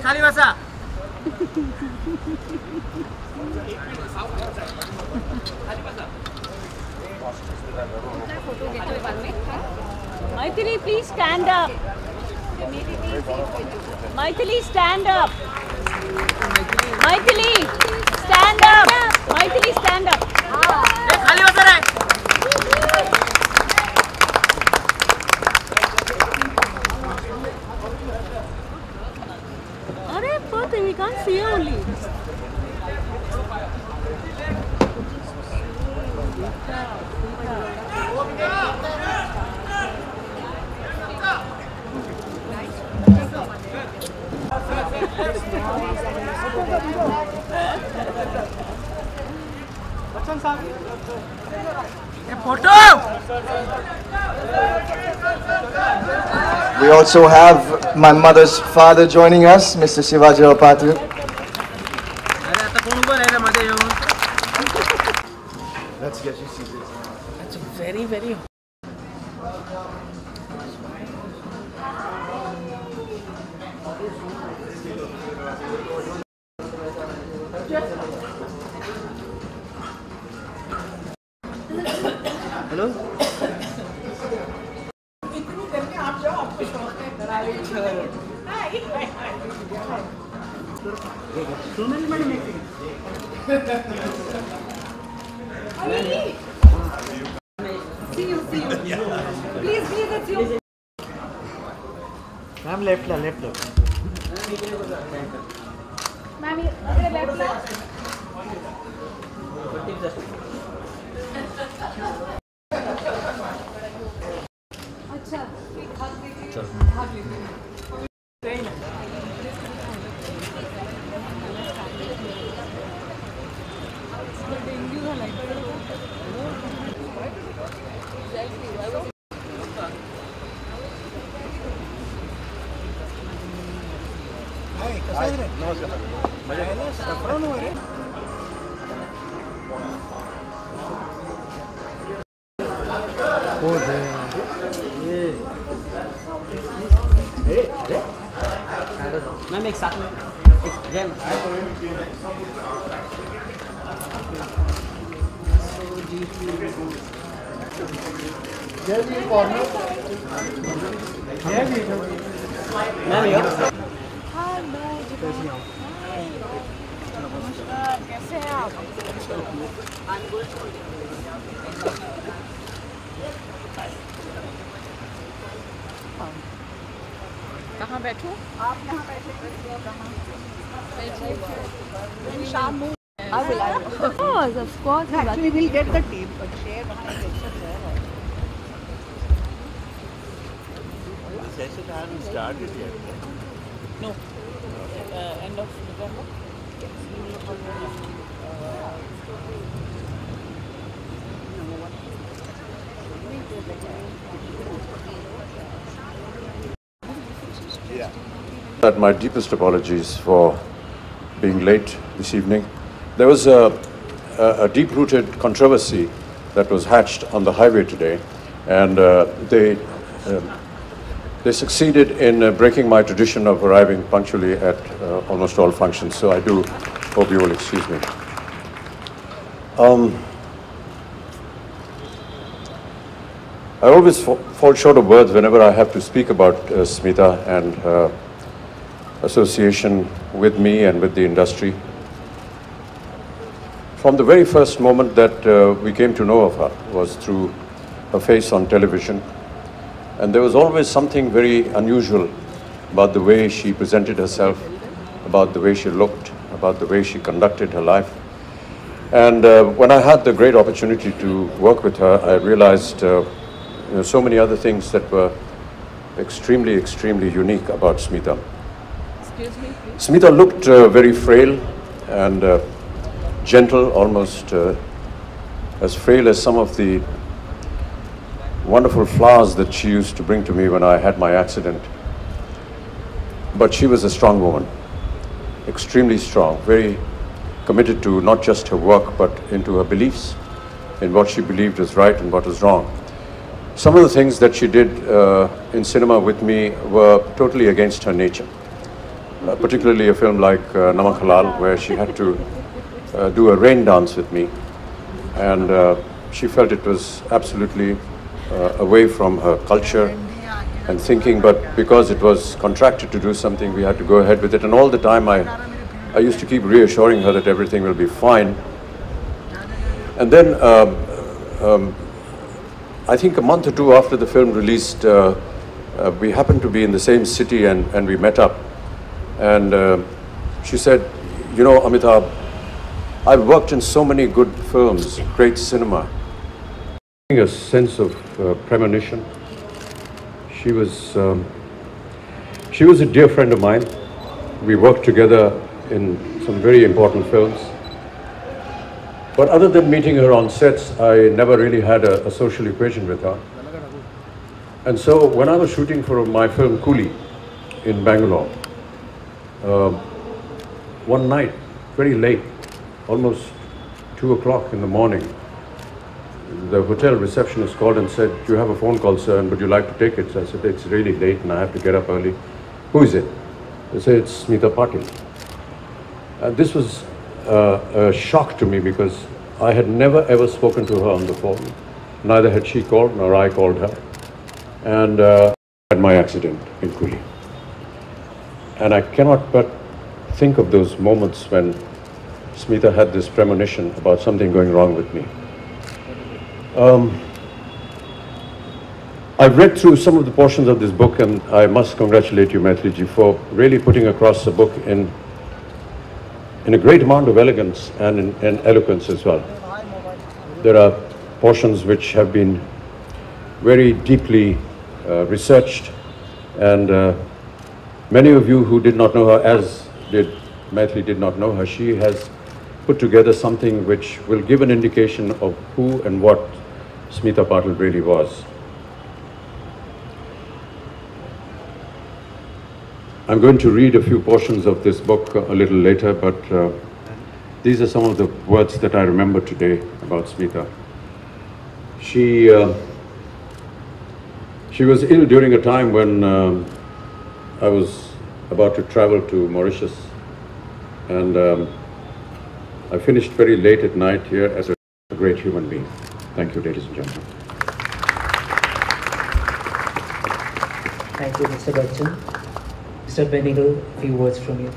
खाली बसा. Maithili, please stand up. Maithili, stand up. Maithili, stand up. Maithili, stand up. खाली बसा रे. Arey, Patil, we can't see her only. Bachchan साहब. ये photo. We also have my mother's father joining us, Mr. Shivaji Patil. अरे आता कोण उभं राहिलं मध्ये येऊन. Let's get you seated. That's very very. Hello. इतनी देर में आप जाओ आपके शौक है करावे चलो. सुनने में नहीं. See you. Please, it's you. Ma'am, left. Ma'am, left. अच्छा. मैम एक साथ में नमस्कार, कैसे हैं आप? कहाँ बैठूं? आप यहाँ बैठे. शाम में. I will. Of course. Actually, we'll get the table, chair behind it. The session hasn't started yet. No. End of November. My deepest apologies for being late this evening. There was a deep-rooted controversy that was hatched on the highway today, and they succeeded in breaking my tradition of arriving punctually at almost all functions. So I do hope you will excuse me. I always fall short of words whenever I have to speak about Smita and her association with me and with the industry. From the very first moment that we came to know of her was through her face on television, and there was always something very unusual about the way she presented herself, about the way she looked, about the way she conducted her life. And when I had the great opportunity to work with her, I realized so many other things that were extremely, extremely unique about Smita. Excuse me, please. Smita looked very frail and gentle, almost as frail as some of the wonderful flowers that she used to bring to me when I had my accident. But she was a strong woman, extremely strong, very committed to not just her work, but into her beliefs, in what she believed was right and what was wrong. Some of the things that she did in cinema with me were totally against her nature. particularly a film like Namak Halal, where she had to do a rain dance with me, and she felt it was absolutely away from her culture and thinking, but because it was contracted to do something, we had to go ahead with it. And all the time I used to keep reassuring her that everything will be fine. And then I think a month or two after the film released, we happened to be in the same city, and we met up. And she said, you know, Amitabh, I've worked in so many good films, great cinema. A sense of premonition. She was a dear friend of mine. We worked together in some very important films. But other than meeting her on sets, I never really had a social equation with her. And so when I was shooting for my film Coolie in Bangalore, one night, very late, almost 2 o'clock in the morning, the hotel receptionist called and said, "You have a phone call, sir, and would you like to take it?" So I said, "It's really late and I have to get up early." "Who is it?" They said, "It's Smita Patil." This was a shock to me because I had never ever spoken to her on the phone. Neither had she called nor I called her. And I had my accident in Coolie. And I cannot but think of those moments when Smita had this premonition about something going wrong with me. I've read through some of the portions of this book, and I must congratulate you, Maitri-ji, for really putting across the book in a great amount of elegance and in eloquence as well. There are portions which have been very deeply researched, and many of you who did not know her, as did Maitri did not know her, she has put together something which will give an indication of who and what Smita Patil really was. I'm going to read a few portions of this book a little later, but these are some of the words that I remember today about Smita. She was ill during a time when I was about to travel to Mauritius, and I finished very late at night here as a great human being. Thank you, ladies and gentlemen. Thank you, Mr. Bachchan. Mr. Benigal, a few words from you.